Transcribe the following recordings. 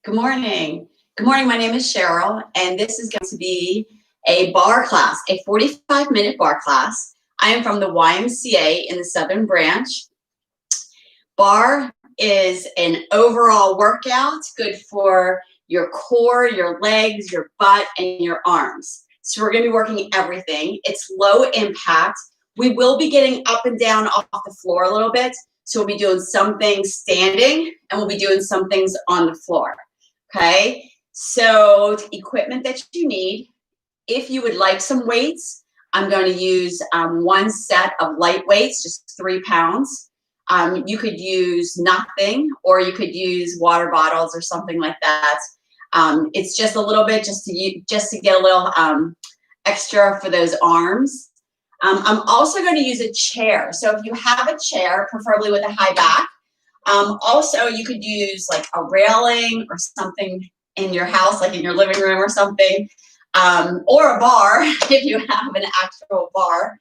Good morning. Good morning. My name is Cheryl, and this is going to be a barre class, a 45-minute barre class. I am from the YMCA in the Southern Branch. Barre is an overall workout, good for your core, your legs, your butt, and your arms. So we're going to be working everything. It's low impact. We will be getting up and down off the floor a little bit. So we'll be doing some things standing, and we'll be doing some things on the floor. Okay, so equipment that you need. If you would like some weights, I'm going to use one set of light weights, just 3 pounds. You could use nothing, or you could use water bottles or something like that. It's just a little bit just to get a little extra for those arms. I'm also going to use a chair. So if you have a chair, preferably with a high back, also you could use like a railing or something in your house, like in your living room or something, or a bar. If you have an actual bar,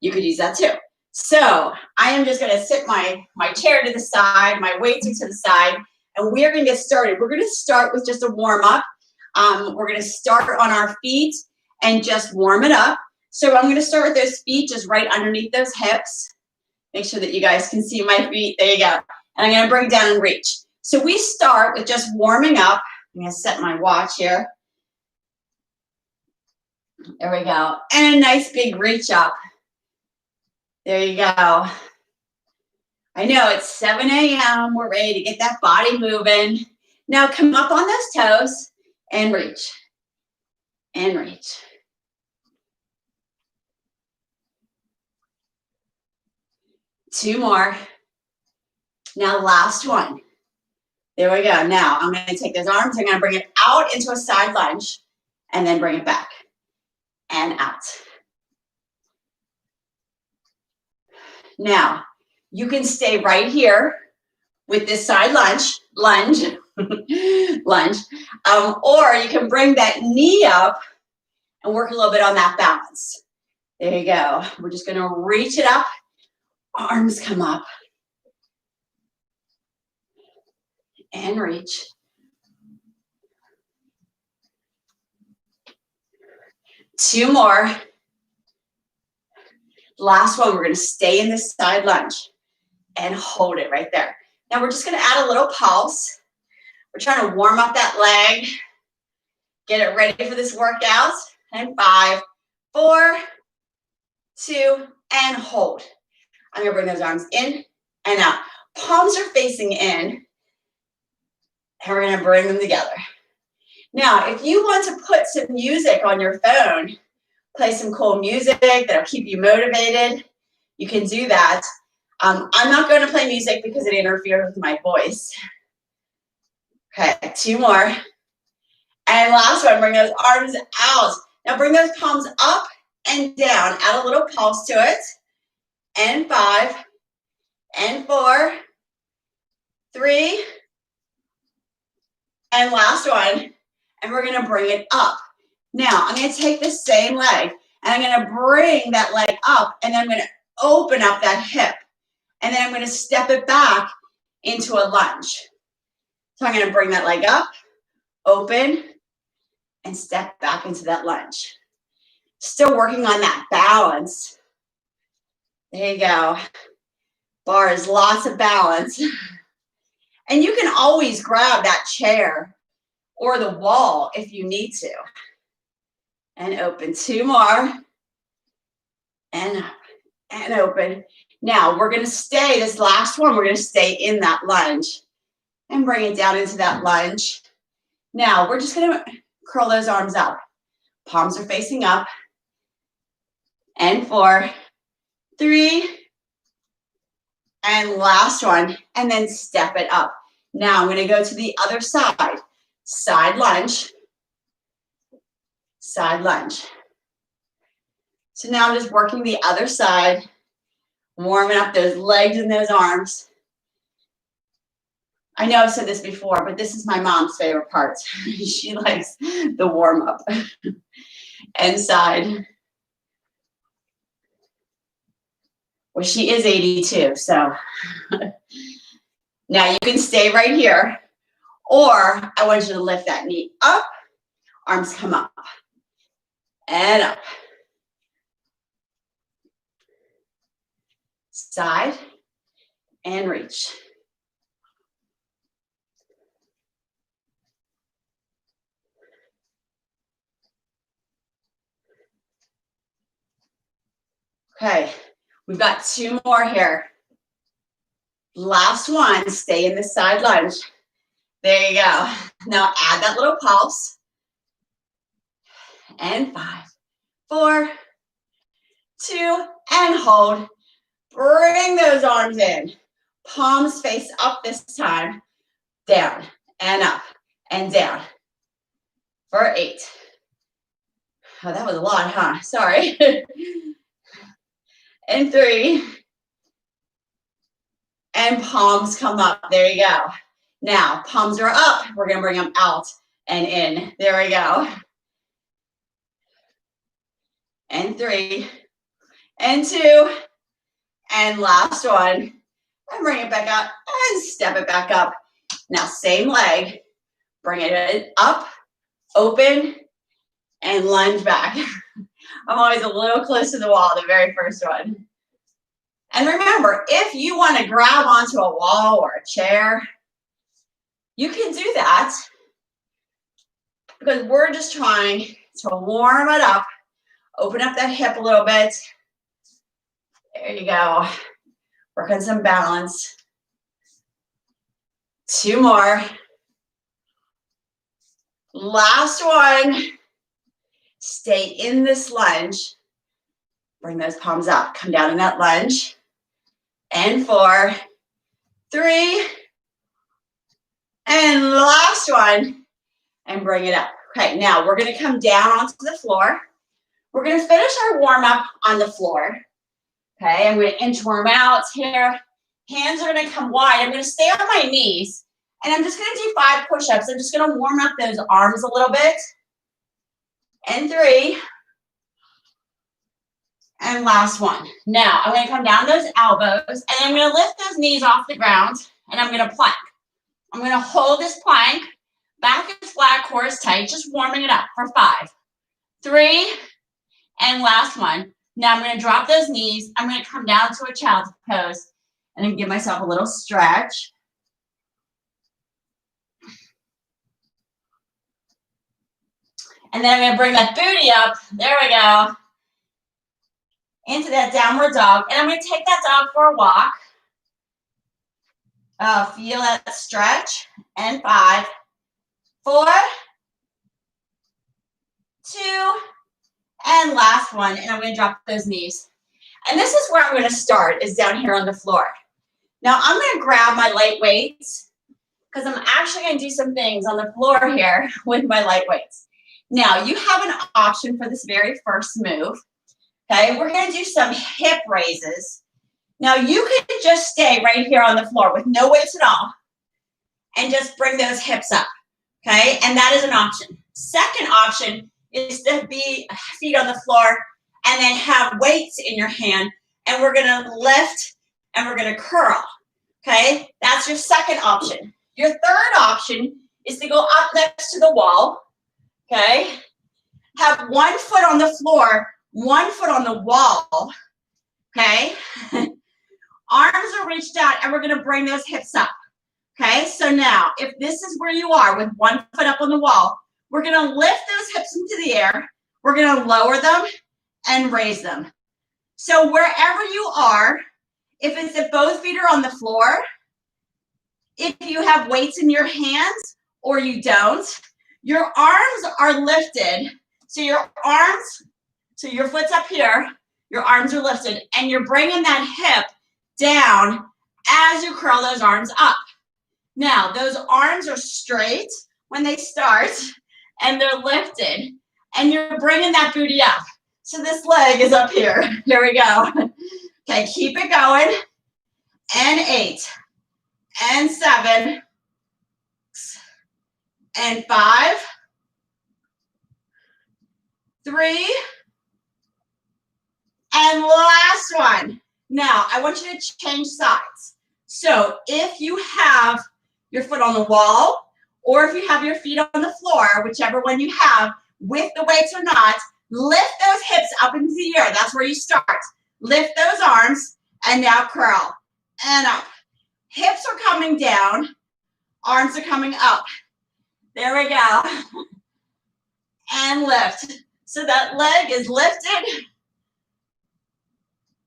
you could use that too. So I am just going to sit my chair to the side, my weights are to the side, and we are going to get started. We're going to start with just a warm up. We're going to start on our feet and just warm it up. So I'm going to start with those feet just right underneath those hips. Make sure that you guys can see my feet. There you go. And I'm going to bring down and reach. So we start with just warming up. I'm going to set my watch here. There we go. And a nice big reach up. There you go. I know it's 7 a.m. We're ready to get that body moving. Now come up on those toes and reach. And reach. Two more. Now last one. There we go. Now I'm going to take those arms. I'm going to bring it out into a side lunge and then bring it back and out. Now you can stay right here with this side lunge, or you can bring that knee up and work a little bit on that balance. There you go. We're just going to reach it up. Arms come up and reach. Two more. Last one, we're going to stay in this side lunge and hold it right there. Now we're just going to add a little pulse. We're trying to warm up that leg, get it ready for this workout. And 5, 4, 2, and hold. I'm going to bring those arms in and out. Palms are facing in, and we're going to bring them together. Now, if you want to put some music on your phone, play some cool music that'll keep you motivated, you can do that. I'm not going to play music because it interferes with my voice. Okay, 2 more. And last one, bring those arms out. Now bring those palms up and down. Add a little pulse to it. And 5, and 4, 3, and last one. And we're going to bring it up. Now, I'm going to take the same leg, and I'm going to bring that leg up, and then I'm going to open up that hip. And then I'm going to step it back into a lunge. So I'm going to bring that leg up, open, and step back into that lunge. Still working on that balance. There you go. Bars, lots of balance. And you can always grab that chair or the wall if you need to. And open. 2 more. And up and open. Now we're going to stay, this last one, we're going to stay in that lunge. And bring it down into that lunge. Now we're just going to curl those arms up. Palms are facing up. And 4, 3, and last one, and then step it up. Now I'm going to go to the other side. Side lunge. Side lunge. So now I'm just working the other side, warming up those legs and those arms. I know I've said this before, but this is my mom's favorite part. She likes the warm up. And side. Well, she is 82, so. Now you can stay right here, Or I want you to lift that knee up, arms come up and up. Side and reach. Okay, we've got 2 more here. Last one, stay in the side lunge. There you go. Now add that little pulse. And 5, 4, 2, and hold. Bring those arms in. Palms face up this time. Down and up and down. For 8. Oh, that was a lot, huh? Sorry. And 3. And palms come up. There you go. Now, palms are up. We're going to bring them out and in. There we go. And 3. And 2. And last one. And bring it back up and step it back up. Now, same leg. Bring it up, open, and lunge back. I'm always a little close to the wall, the very first one. And remember, if you want to grab onto a wall or a chair, you can do that because we're just trying to warm it up, open up that hip a little bit. There you go. Work on some balance. 2 more. Last one. Stay in this lunge. Bring those palms up. Come down in that lunge. And 4, 3, and last one. And bring it up. Okay, now we're going to come down onto the floor. We're going to finish our warm-up on the floor. Okay, I'm going to inchworm out here. Hands are going to come wide. I'm going to stay on my knees. And I'm just going to do 5 push-ups. I'm just going to warm up those arms a little bit. And 3. And last one. Now, I'm going to come down those elbows. And I'm going to lift those knees off the ground. And I'm going to plank. I'm going to hold this plank. Back is flat, core is tight. Just warming it up for 5, 3, and last one. Now I'm going to drop those knees. I'm going to come down to a child's pose. And then give myself a little stretch. And then I'm going to bring that booty up. There we go. Into that downward dog. And I'm going to take that dog for a walk. Feel that stretch. And 5, 4, 2, and last one. And I'm going to drop those knees. And this is where I'm going to start, is down here on the floor. Now I'm going to grab my light weights because I'm actually going to do some things on the floor here with my light weights. Now you have an option for this very first move. Okay, we're going to do some hip raises. Now you can just stay right here on the floor with no weights at all and just bring those hips up. Okay, and that is an option. Second option is to be feet on the floor and then have weights in your hand, and we're going to lift and we're going to curl. Okay, that's your second option. Your third option is to go up next to the wall. Okay, have 1 foot on the floor, 1 foot on the wall. Okay, arms are reached out, and we're going to bring those hips up. Okay, so now if this is where you are with 1 foot up on the wall, we're going to lift those hips into the air. We're going to lower them and raise them. So wherever you are, if it's that both feet are on the floor, if you have weights in your hands or you don't, your arms are lifted. So your foot's up here, your arms are lifted, and you're bringing that hip down as you curl those arms up. Now, those arms are straight when they start, and they're lifted, and you're bringing that booty up. So this leg is up here. Here we go. Okay, keep it going. And 8, and 7, and 5, 3, and last one. Now, I want you to change sides. So if you have your foot on the wall, Or if you have your feet on the floor, whichever one you have, with the weights or not, lift those hips up into the air. That's where you start. Lift those arms and now curl and up. Hips are coming down, arms are coming up. There we go. And lift. So that leg is lifted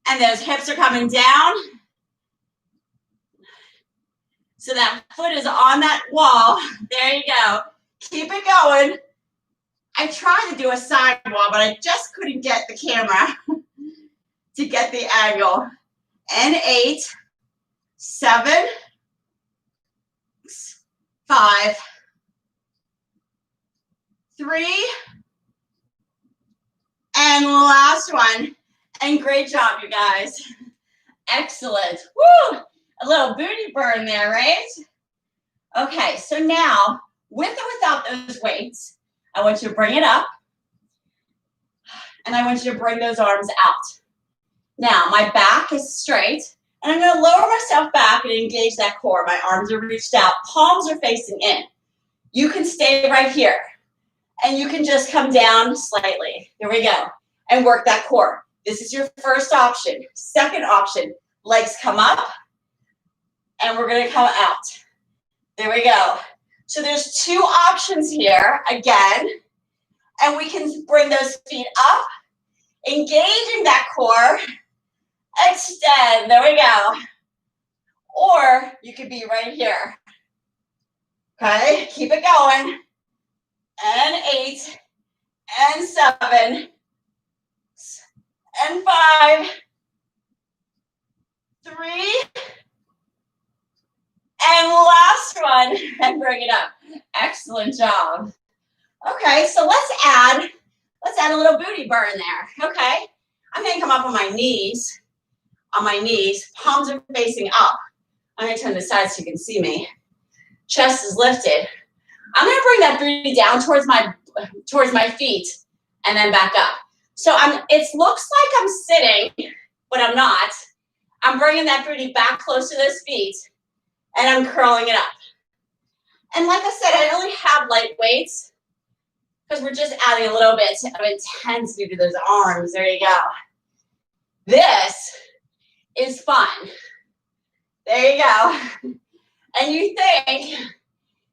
and those hips are coming down. So that foot is on that wall. There you go. Keep it going. I tried to do a side wall, but I just couldn't get the camera to get the angle. And 8, 7, 5, 3, and last one. And great job, you guys. Excellent. Woo! A little booty burn there, right? Okay, so now, with or without those weights, I want you to bring it up, and I want you to bring those arms out. Now, my back is straight, and I'm going to lower myself back and engage that core. My arms are reached out, palms are facing in. You can stay right here, and you can just come down slightly. Here we go, and work that core. This is your first option. Second option, legs come up, and we're going to come out. There we go. So there's 2 options here, again, and we can bring those feet up, engaging that core, extend, there we go. Or you could be right here. Okay, keep it going. And 8, and 7, and 5, 3, and last one, and bring it up. Excellent job. Okay, so let's add a little booty burn there. Okay, I'm gonna come up on my knees, palms are facing up. I'm gonna turn this side so you can see me. Chest is lifted. I'm gonna bring that booty down towards my feet and then back up. So it looks like I'm sitting, but I'm not. I'm bringing that booty back close to those feet and I'm curling it up. And like I said, I only have light weights because we're just adding a little bit of intensity to those arms. There you go. This is fun. There you go. And you think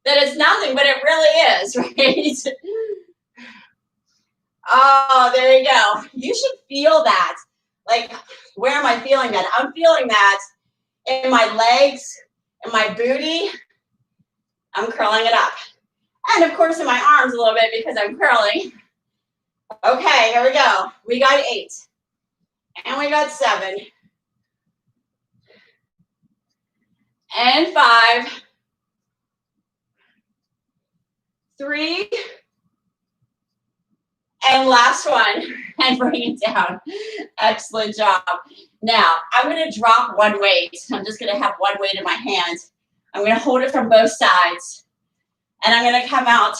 that it's nothing, but it really is, right? Oh, there you go. You should feel that. Like, where am I feeling that? I'm feeling that in my legs, in my booty. I'm curling it up. And of course in my arms a little bit because I'm curling. Okay, here we go. We got 8. And we got 7. And 5. 3. And last one. And bring it down. Excellent job. Now, I'm going to drop one weight. I'm just going to have one weight in my hand. I'm going to hold it from both sides. And I'm going to come out.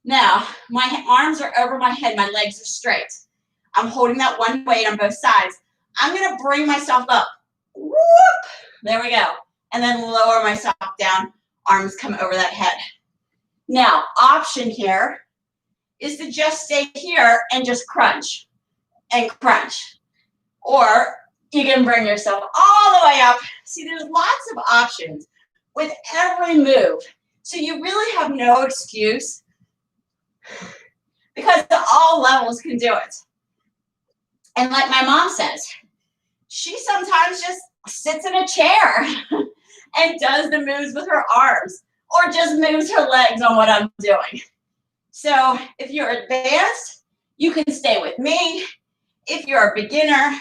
Now, my arms are over my head. My legs are straight. I'm holding that one weight on both sides. I'm going to bring myself up. Whoop. There we go. And then lower myself down. Arms come over that head. Now, option here is to just stay here and just crunch and crunch. Or you can bring yourself all the way up. See, there's lots of options with every move. So you really have no excuse because all levels can do it. And like my mom says, she sometimes just sits in a chair and does the moves with her arms or just moves her legs on what I'm doing. So if you're advanced, you can stay with me. If you're a beginner,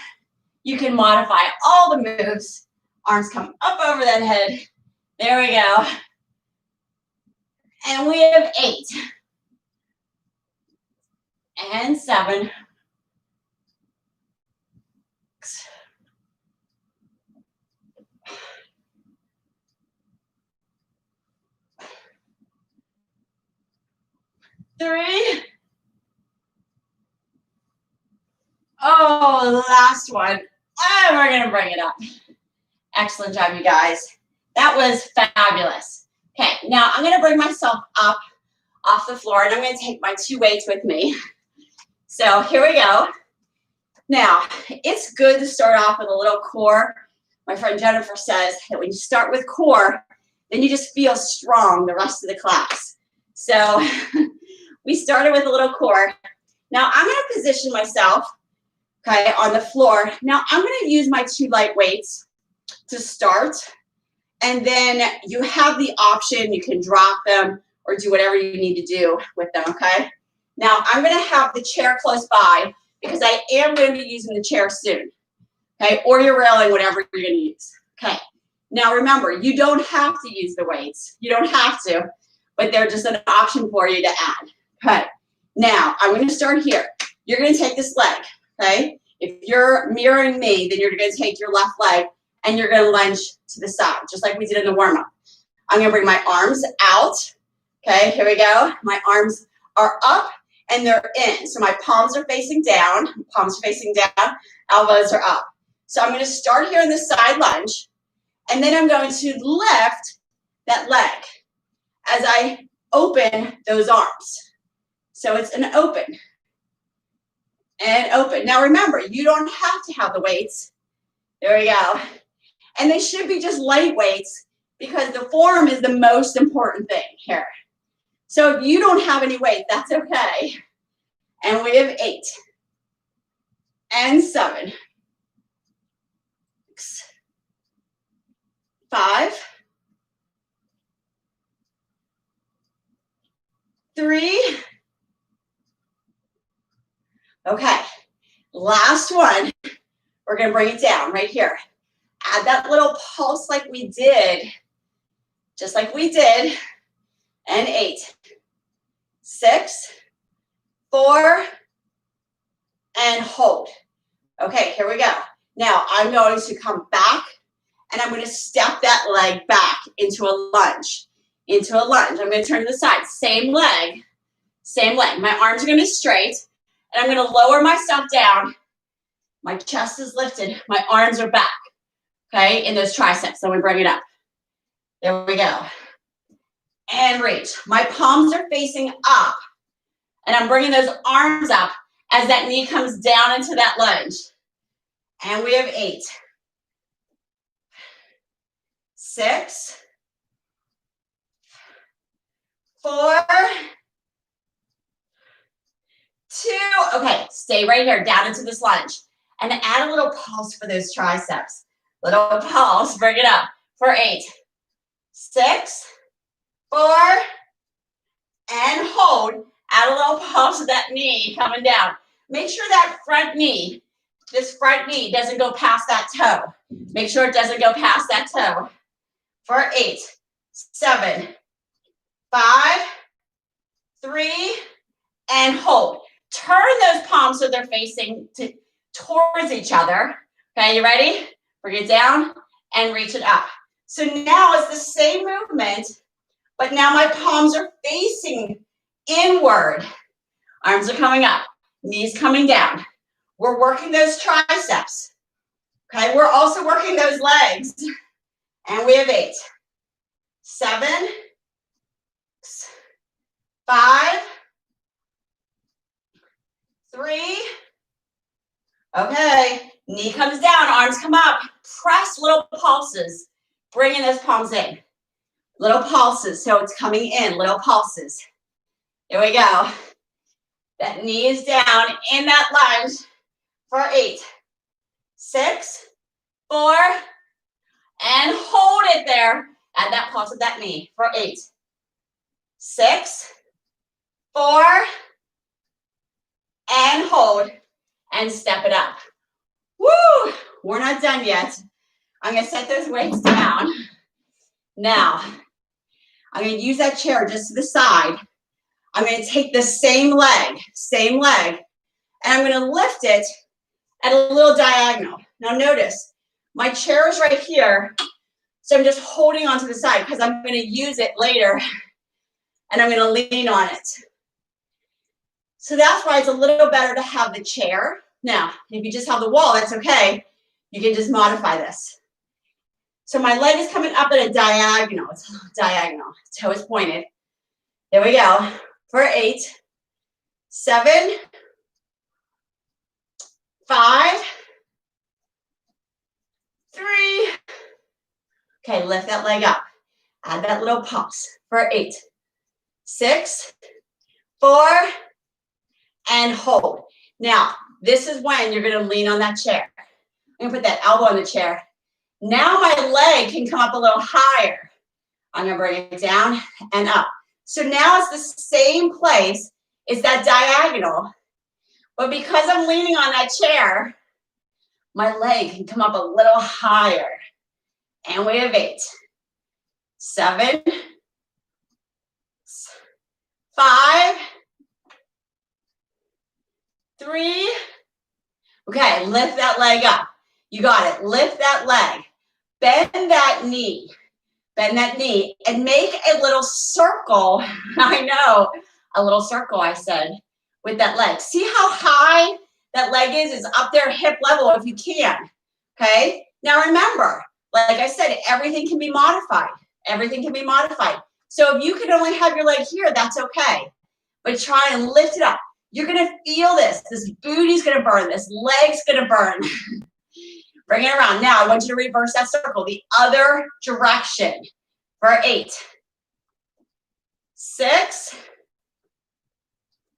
you can modify all the moves. Arms come up over that head. There we go. And we have 8. And 7. 3. Oh, the last one. And we're going to bring it up. Excellent job, you guys. That was fabulous. Okay, now I'm gonna bring myself up off the floor and I'm gonna take my 2 weights with me. So here we go. Now, it's good to start off with a little core. My friend Jennifer says that when you start with core, then you just feel strong the rest of the class. So we started with a little core. Now I'm gonna position myself, okay, on the floor. Now I'm gonna use my 2 light weights to start. And then you have the option, you can drop them or do whatever you need to do with them, okay? Now I'm gonna have the chair close by because I am gonna be using the chair soon, okay? Or your railing, whatever you're gonna use, okay? Now remember, you don't have to use the weights. You don't have to, but they're just an option for you to add, okay? Now I'm gonna start here. You're gonna take this leg, okay? If you're mirroring me, then you're gonna take your left leg and you're gonna lunge to the side, just like we did in the warm-up. I'm gonna bring my arms out, okay, here we go. My arms are up and they're in. So my palms are facing down, elbows are up. So I'm gonna start here in the side lunge, and then I'm going to lift that leg as I open those arms. So it's an open and open. Now remember, you don't have to have the weights. There we go. And they should be just light weights because the form is the most important thing here. So if you don't have any weight, that's okay. And we have 8 and 7, 6, 5, 3. Okay, last one. We're gonna bring it down right here. Add that little pulse like we did, just like we did, and 8, 6, 4, and hold. Okay, here we go. Now I'm going to come back and I'm going to step that leg back into a lunge, I'm going to turn to the side, same leg. My arms are going to be straight and I'm going to lower myself down. My chest is lifted, my arms are back, okay, in those triceps. So I'm going to bring it up. There we go. And reach. My palms are facing up and I'm bringing those arms up as that knee comes down into that lunge. And we have 8, 6, 4, 2. Okay, stay right here, down into this lunge. And add a little pulse for those triceps. Little pulse, bring it up for 8, 6, 4, and hold. Add a little pulse to that knee coming down. Make sure that front knee, this front knee doesn't go past that toe. Make sure it doesn't go past that toe. For 8, 7, 5, 3, and hold. Turn those palms so they're facing towards each other. Okay, you ready? Bring it down and reach it up. So now it's the same movement, but now my palms are facing inward. Arms are coming up, knees coming down. We're working those triceps. Okay, we're also working those legs. And we have 8, 7, 6, 5, 3. Okay, knee comes down, arms come up. Press little pulses, bringing those palms in. Little pulses, so it's coming in, little pulses. Here we go. That knee is down in that lunge for 8, 6, 4, and hold it there. Add that pulse of that knee for 8, 6, 4, and hold, and step it up. Woo! We're not done yet. I'm gonna set those weights down. Now, I'm gonna use that chair just to the side. I'm gonna take the same leg, and I'm gonna lift it at a little diagonal. Now notice, my chair is right here, so I'm just holding onto the side because I'm gonna use it later, and I'm gonna lean on it. So that's why it's a little better to have the chair. Now, if you just have the wall, that's okay. You can just modify this. So my leg is coming up at a diagonal. It's diagonal. Toe is pointed. There we go. For 8, 7, 5, 3. Okay, lift that leg up. Add that little pulse for 8, 6, 4, and hold. Now, this is when you're going to lean on that chair. I'm going to put that elbow on the chair. Now my leg can come up a little higher. I'm going to bring it down and up. So now it's the same place. It's that diagonal. But because I'm leaning on that chair, my leg can come up a little higher. And we have 8, 7, 5, 3. Okay, lift that leg up. You got it. Lift that leg. Bend that knee. Bend that knee and make a little circle. I know, a little circle, I said, with that leg. See how high that leg is? It's up there hip level if you can. Okay? Now remember, like I said, everything can be modified. Everything can be modified. So if you can only have your leg here, that's okay. But try and lift it up. You're going to feel this. This booty's going to burn. This leg's going to burn. Bring it around. Now, I want you to reverse that circle the other direction for 8, 6,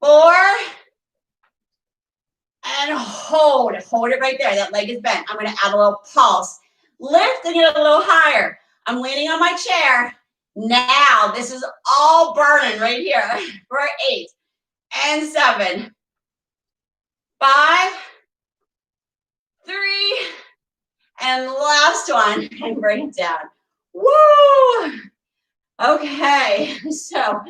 4, and hold. Hold it right there. That leg is bent. I'm going to add a little pulse. Lift and get a little higher. I'm leaning on my chair. Now, this is all burning right here for 8 and 7, 5, 3, and last one, and bring it down. Woo! Okay, so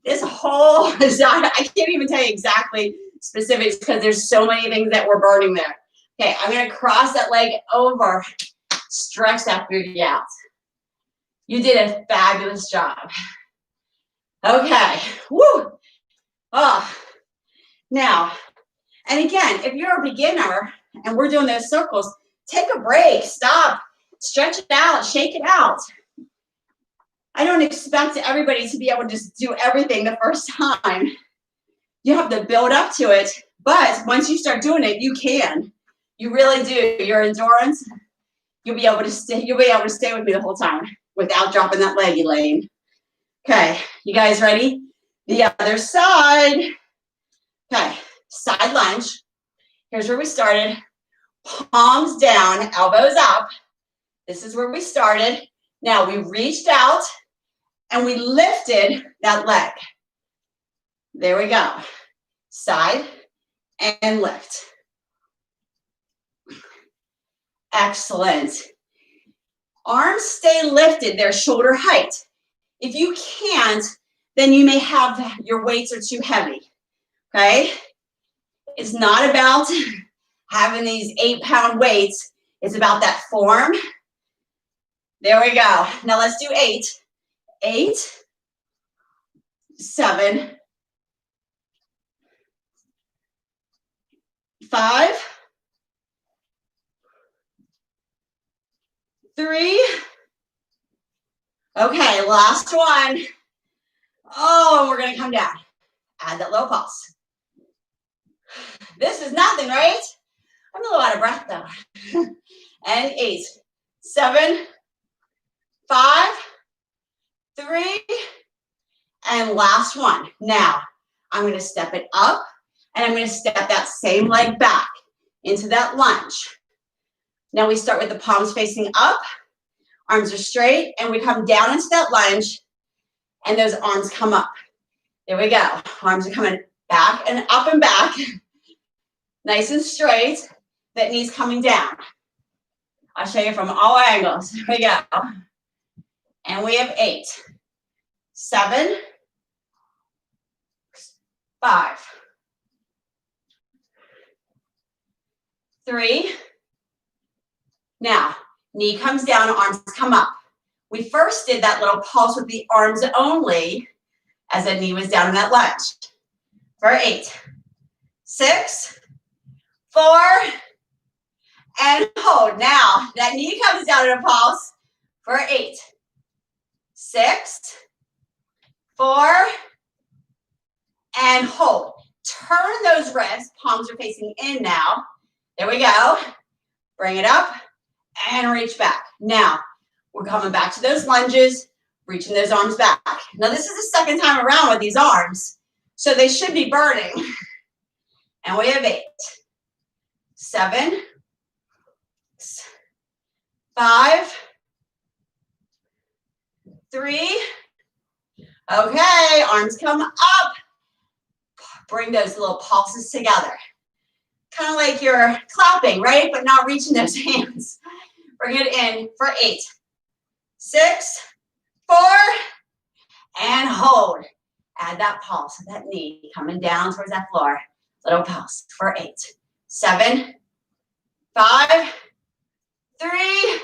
this whole, I can't even tell you exactly specifics because there's so many things that we're burning there. Okay, I'm going to cross that leg over, stretch that booty out. You did a fabulous job. Okay, woo! Oh, now, and again, if you're a beginner and we're doing those circles, take a break, stop, stretch it out, shake it out. I don't expect everybody to be able to just do everything the first time. You have to build up to it, but once you start doing it, you can. You really do. Your endurance, you'll be able to stay with me the whole time without dropping that leg, Elaine. Okay, you guys ready? The other side. Okay, side lunge. Here's where we started. Palms down, elbows up. This is where we started. Now we reached out and we lifted that leg. There we go. Side and lift. Excellent. Arms stay lifted. They're shoulder height. If you can't, then you may have your weights are too heavy. Okay? It's not about having these 8-pound weights. It's about that form. There we go. Now let's do 8. 8, 7, 5, 3. Okay, last one. Oh, and we're going to come down. Add that low pulse. This is nothing, right? I'm a little out of breath though. And 8, 7, 5, 3, and last one. Now, I'm going to step it up, and I'm going to step that same leg back into that lunge. Now we start with the palms facing up, arms are straight, and we come down into that lunge, and those arms come up. There we go. Arms are coming back and up and back. Nice and straight. That knee's coming down. I'll show you from all angles. Here we go. And we have 8, 7, 5, 3. Now, knee comes down, arms come up. We first did that little pulse with the arms only as the knee was down in that lunge. For 8, 6, 4, and hold. Now, that knee comes down in a pulse. for 8, 6, 4, and hold. Turn those wrists, palms are facing in now. There we go. Bring it up and reach back. Now, we're coming back to those lunges, reaching those arms back. Now, this is the second time around with these arms, so they should be burning. And we have 8, 7, 5, 3. Okay, arms come up. Bring those little pulses together. Kind of like you're clapping, right? But not reaching those hands. Bring it in for 8, 6, 4, and hold. Add that pulse, that knee coming down towards that floor. Little pulse for 8, 7, 5, 3,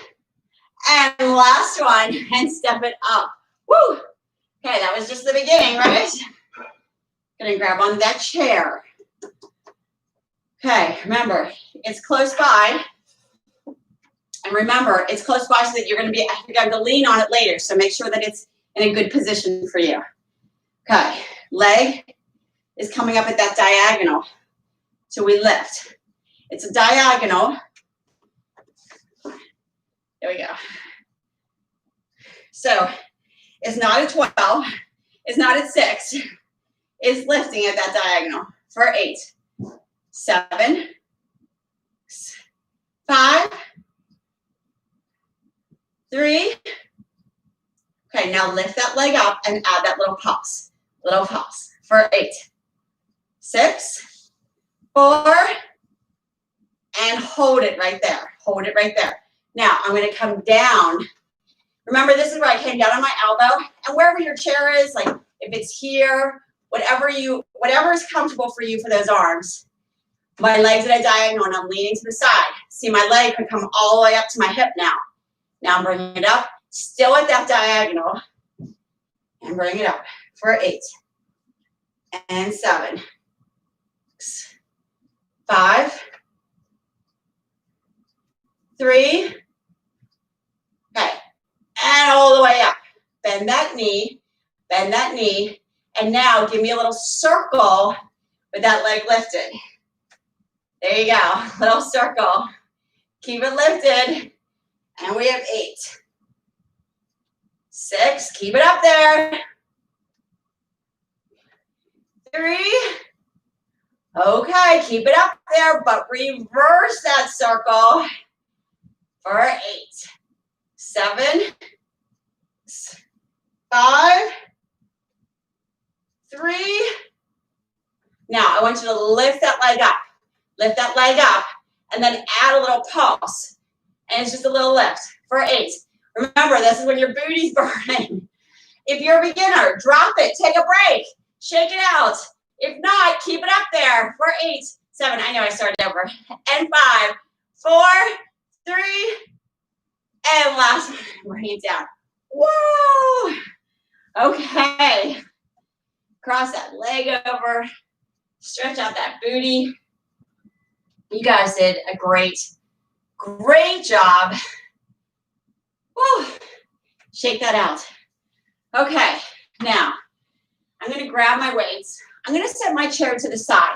and last one, and step it up. Woo! Okay, that was just the beginning, right? Gonna grab onto that chair. Okay, remember, it's close by. And remember, it's close by so that you're going to lean on it later. So make sure that it's in a good position for you. Okay, leg is coming up at that diagonal. So we lift. It's a diagonal. There we go. So it's not at 12. It's not at 6. It's lifting at that diagonal for 8, 7, 5, 3. Okay, now lift that leg up and add that little pulse. Little pulse for 8, 6, 4, and hold it right there. Hold it right there. Now I'm going to come down. Remember, this is where I came down on my elbow, and wherever your chair is, like if it's here, whatever is comfortable for you for those arms. My legs at a diagonal and I'm leaning to the side. See, my leg could come all the way up to my hip now. Now I'm bringing it up, still at that diagonal, and bring it up for 8, and 7, 6, 5, 3, okay, and all the way up. Bend that knee, and now give me a little circle with that leg lifted. There you go, little circle. Keep it lifted. And we have 8, 6, keep it up there. 3, okay, keep it up there, but reverse that circle for 8, 7, 5, 3. Now I want you to lift that leg up, and then add a little pulse. And it's just a little lift for 8. Remember, this is when your booty's burning. If you're a beginner, drop it, take a break, shake it out. If not, keep it up there for 8, 7, I know I started over, and 5, 4, 3, and last one, bring it down. Whoa! Okay. Cross that leg over, stretch out that booty. You guys did a great job. Woo. Shake that out. Okay, now I'm going to grab my weights. I'm going to set my chair to the side.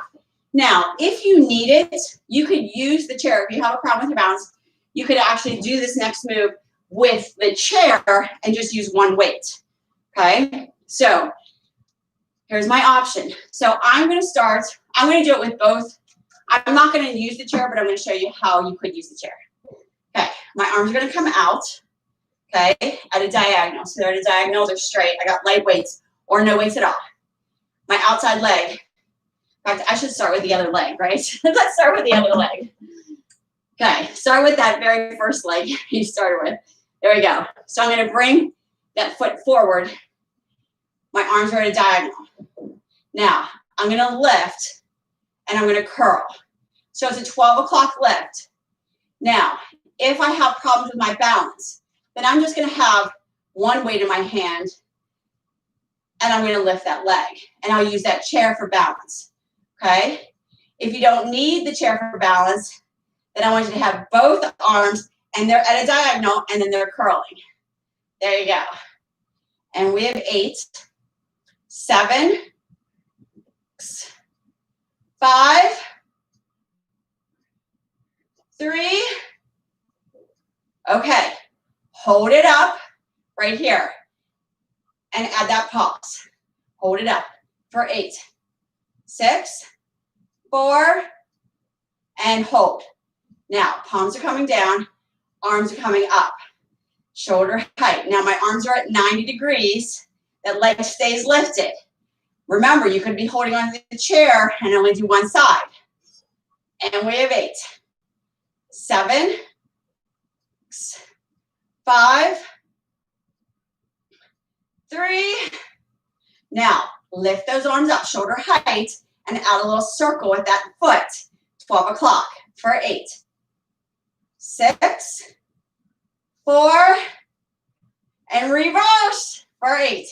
Now, if you need it, you could use the chair. If you have a problem with your balance, you could actually do this next move with the chair and just use one weight. Okay, so here's my option. So I'm going to do it with both. I'm not going to use the chair, but I'm going to show you how you could use the chair. Okay, my arms are going to come out, okay, at a diagonal. So they're at a diagonal, they're straight. I got light weights or no weights at all. My outside leg. In fact, I should start with the other leg, right? Let's start with the other leg. Okay, start with that very first leg you started with. There we go. So I'm going to bring that foot forward. My arms are at a diagonal. Now, I'm going to lift and I'm going to curl. So it's a 12 o'clock lift. Now, if I have problems with my balance, then I'm just going to have one weight in my hand and I'm going to lift that leg. And I'll use that chair for balance. Okay? If you don't need the chair for balance, then I want you to have both arms and they're at a diagonal and then they're curling. There you go. And we have 8, 7, 6, 5, 3. Okay. Hold it up right here. And add that pause. Hold it up for 8, 6, 4, and hold. Now, palms are coming down, arms are coming up, shoulder height. Now, my arms are at 90 degrees. That leg stays lifted. Remember, you could be holding on to the chair and only do one side. And we have 8, 7, 6, 5, 3. Now, lift those arms up, shoulder height, and add a little circle with that foot. 12 o'clock for 8, 6, 4, and reverse for 8,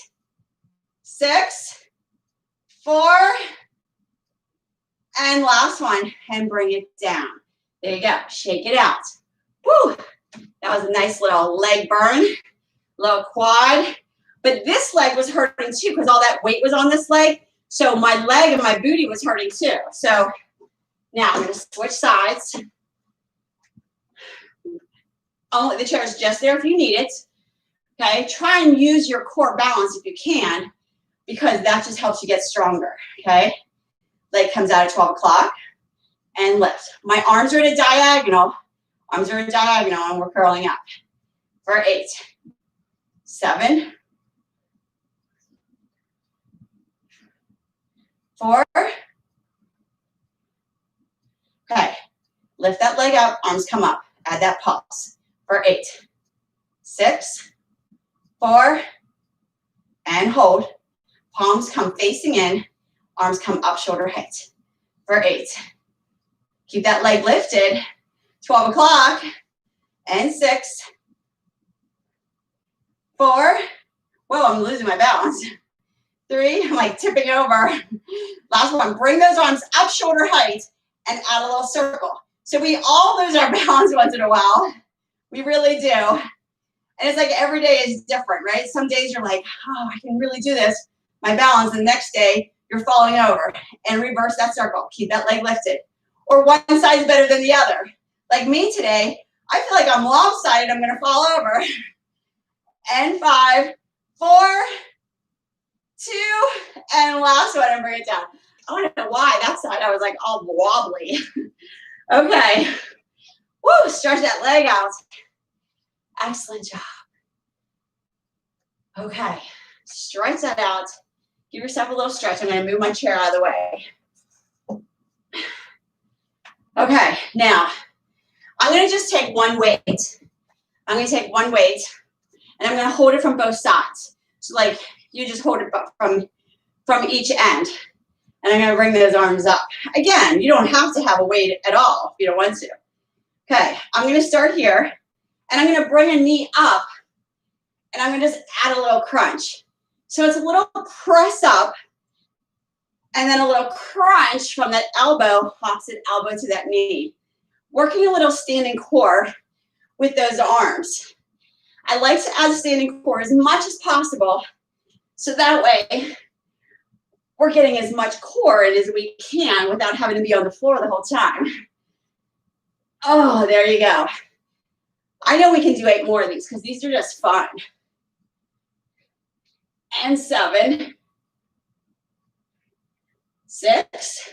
6, 4, and last one, and bring it down. There you go. Shake it out. Woo! That was a nice little leg burn, little quad. But this leg was hurting too because all that weight was on this leg. So my leg and my booty was hurting too. So now I'm going to switch sides. Only the chair is just there if you need it. Okay, try and use your core balance if you can, because that just helps you get stronger. Okay, leg comes out at 12 o'clock and lift. My arms are at a diagonal. Arms are at a diagonal and we're curling up for 8, 7, 4. Okay, lift that leg up, arms come up. Add that pulse for 8, 6, 4, and hold. Palms come facing in, arms come up shoulder height for 8. Keep that leg lifted. 12 o'clock and 6, 4. Whoa, I'm losing my balance. 3, I'm like tipping over. Last one, bring those arms up shoulder height and add a little circle. So we all lose our balance once in a while. We really do. And it's like every day is different, right? Some days you're like, oh, I can really do this. My balance. The next day, you're falling over. And reverse that circle. Keep that leg lifted. Or one side's better than the other. Like me today, I feel like I'm lopsided. I'm going to fall over. And 5, 4, 2, and last one, and bring it down. I don't know why that side I was like all wobbly. Okay. Woo, stretch that leg out. Excellent job. Okay, stretch that out. Give yourself a little stretch. I'm going to move my chair out of the way. Okay, now I'm going to just take one weight. I'm going to take one weight, and I'm going to hold it from both sides. So like you just hold it from each end. And I'm going to bring those arms up. Again, you don't have to have a weight at all if you don't want to. Okay, I'm going to start here, and I'm going to bring a knee up, and I'm going to just add a little crunch. So it's a little press up, and then a little crunch from that elbow, opposite elbow to that knee. Working a little standing core with those arms. I like to add standing core as much as possible, so that way we're getting as much core in as we can without having to be on the floor the whole time. Oh, there you go. I know we can do 8 more of these because these are just fun. And 7, 6,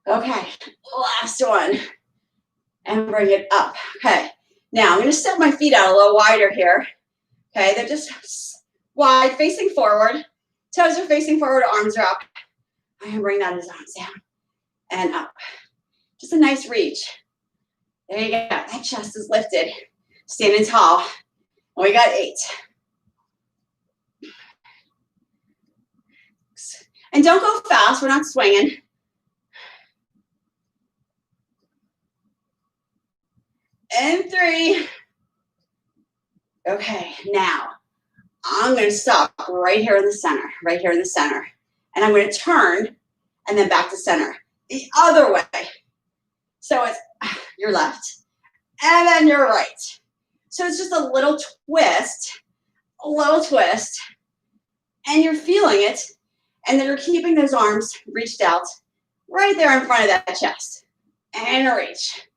'Okay, last one. And bring it up. Okay, now I'm going to step my feet out a little wider here. Okay, they're just wide, facing forward. Toes are facing forward, arms are up. I'm going to bring that arms down and up. Just a nice reach. There you go. That chest is lifted. Standing tall. And we got 8. And don't go fast. We're not swinging. And 3. Okay, now I'm going to stop right here in the center, right here in the center. And I'm going to turn and then back to center. The other way. So it's your left and then your right. So it's just a little twist, and you're feeling it. And then you're keeping those arms reached out right there in front of that chest. And reach.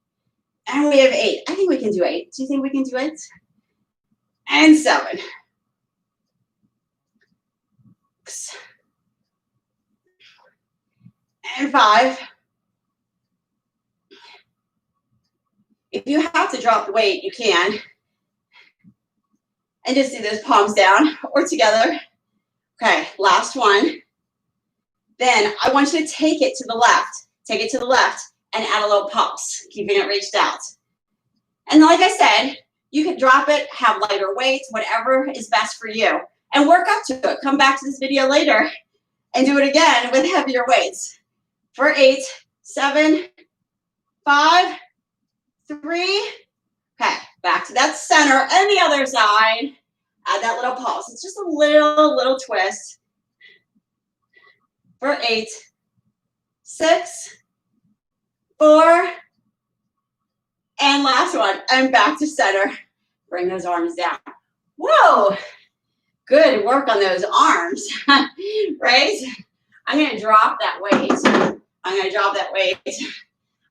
And we have 8. I think we can do 8. Do you think we can do 8? And 7. 6. And 5. If you have to drop the weight, you can. And just do those palms down or together. Okay, last one. Then I want you to take it to the left. Take it to the left and add a little pulse, keeping it reached out. And like I said, you can drop it, have lighter weights, whatever is best for you. And work up to it. Come back to this video later and do it again with heavier weights. For 8, 7, 5, 3. Okay, back to that center and the other side. Add that little pulse. It's just a little twist. For 8, 6, 4, and last one. And back to center. Bring those arms down. Whoa, good work on those arms, right? I'm going to drop that weight.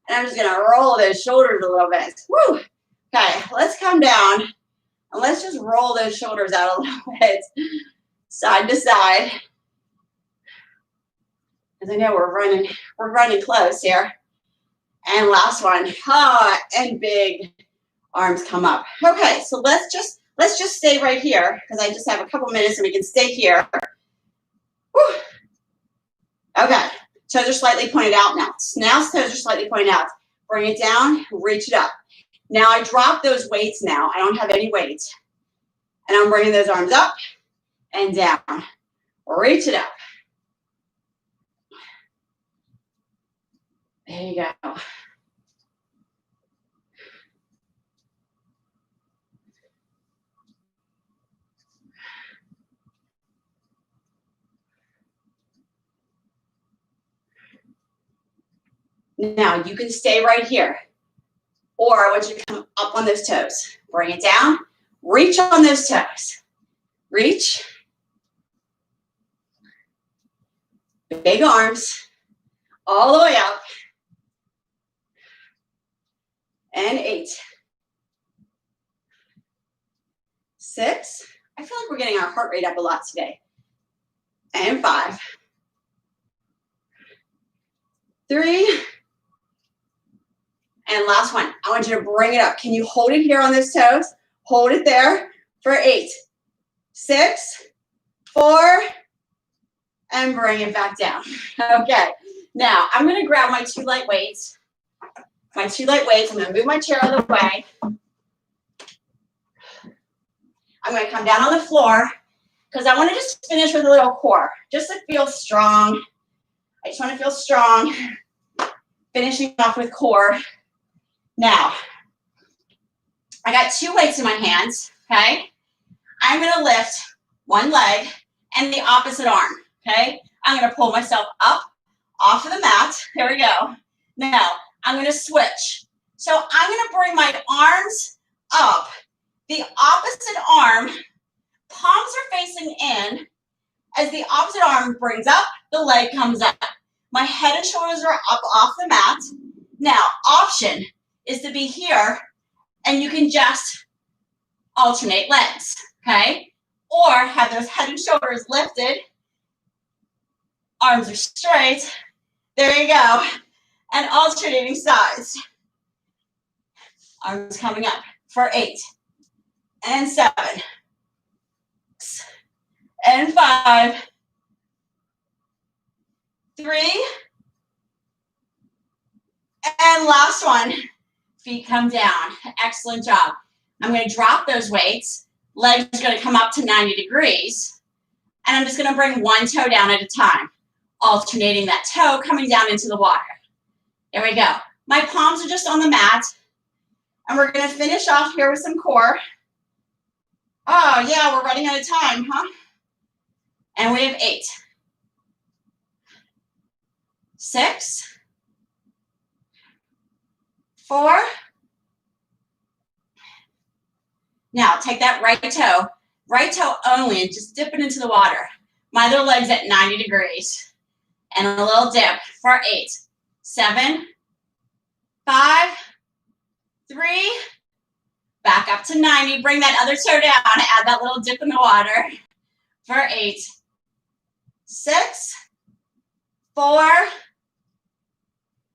And I'm just going to roll those shoulders a little bit. Woo. Okay, let's come down. And let's just roll those shoulders out a little bit. Side to side. Because I know we're running close here. And last one. And big arms come up. Okay, so let's just stay right here because I just have a couple minutes and we can stay here. Whew. Okay, toes are slightly pointed out now. Now toes are slightly pointed out. Bring it down, reach it up. Now I drop those weights now. I don't have any weight. And I'm bringing those arms up and down. Reach it up. There you go. Now you can stay right here. Or I want you to come up on those toes. Bring it down. Reach on those toes. Reach. Big arms. All the way up. And 8. 6. I feel like we're getting our heart rate up a lot today. And 5. 3. And last one. I want you to bring it up. Can you hold it here on those toes? Hold it there for 8. 6. 4. And bring it back down. Okay. Now, I'm going to grab my 2 light weights. I'm going to move my chair out of the way. I'm going to come down on the floor because I want to just finish with a little core, just to feel strong. I just want to feel strong. Finishing off with core. Now, I got 2 weights in my hands, okay? I'm going to lift one leg and the opposite arm, okay? I'm going to pull myself up off of the mat. There we go. Now, I'm going to switch. So I'm going to bring my arms up. The opposite arm, palms are facing in. As the opposite arm brings up, the leg comes up. My head and shoulders are up off the mat. Now, option is to be here, and you can just alternate legs, okay? Or have those head and shoulders lifted. Arms are straight. There you go. And alternating sides. Arms coming up for 8. And 7. 6. And 5. 3. And last one. Feet come down. Excellent job. I'm going to drop those weights. Legs are going to come up to 90 degrees. And I'm just going to bring one toe down at a time. Alternating that toe coming down into the water. There we go. My palms are just on the mat. And we're going to finish off here with some core. Oh, yeah, we're running out of time, huh? And we have 8, 6, 4. Now, take that right toe only, and just dip it into the water. My little leg's at 90 degrees. And a little dip for 8, 7, 5, 3, back up to 90. Bring that other toe down. Add that little dip in the water for 8, 6, 4,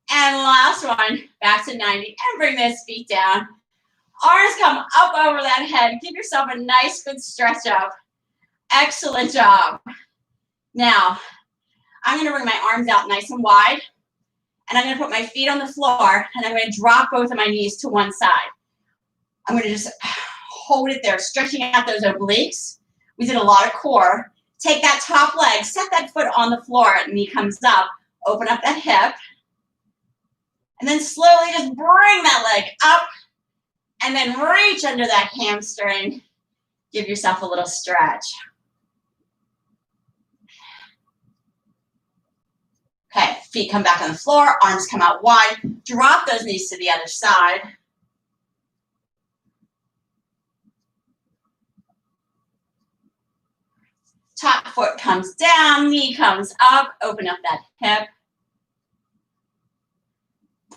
and last one, back to 90. And bring those feet down. Arms come up over that head. Give yourself a nice, good stretch up. Excellent job. Now, I'm going to bring my arms out nice and wide. And I'm going to put my feet on the floor. And I'm going to drop both of my knees to one side. I'm going to just hold it there, stretching out those obliques. We did a lot of core. Take that top leg, set that foot on the floor, knee comes up, open up that hip, and then slowly just bring that leg up, and then reach under that hamstring. Give yourself a little stretch. Okay, feet come back on the floor, arms come out wide, drop those knees to the other side. Top foot comes down, knee comes up, open up that hip.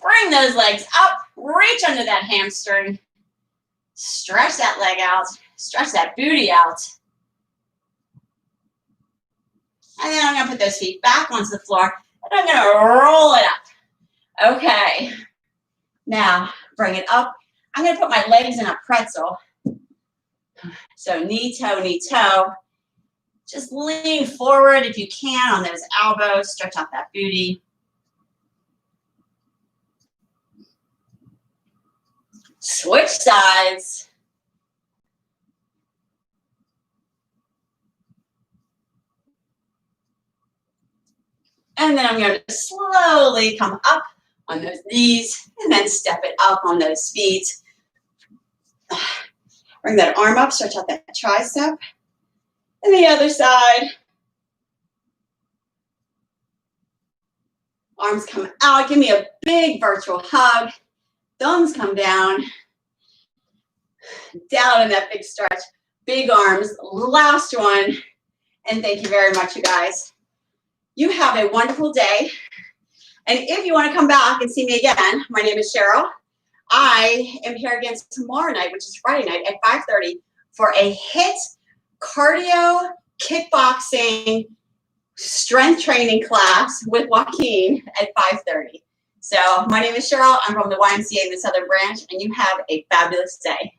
Bring those legs up, reach under that hamstring. Stretch that leg out, stretch that booty out. And then I'm gonna put those feet back onto the floor, and I'm gonna roll it up. Okay, now bring it up. I'm gonna put my legs in a pretzel. So knee, toe. Just lean forward if you can on those elbows, stretch out that booty. Switch sides. And then I'm going to slowly come up on those knees and then step it up on those feet. Bring that arm up, stretch out that tricep. And the other side. Arms come out. Give me a big virtual hug. Thumbs come down. Down in that big stretch. Big arms. Last one. And thank you very much, you guys. You have a wonderful day. And if you want to come back and see me again, my name is Cheryl. I am here again tomorrow night, which is Friday night at 5:30 for a HIIT cardio, kickboxing, strength training class with Joaquin at 5:30. So my name is Cheryl. I'm from the YMCA in the Southern Branch, and you have a fabulous day.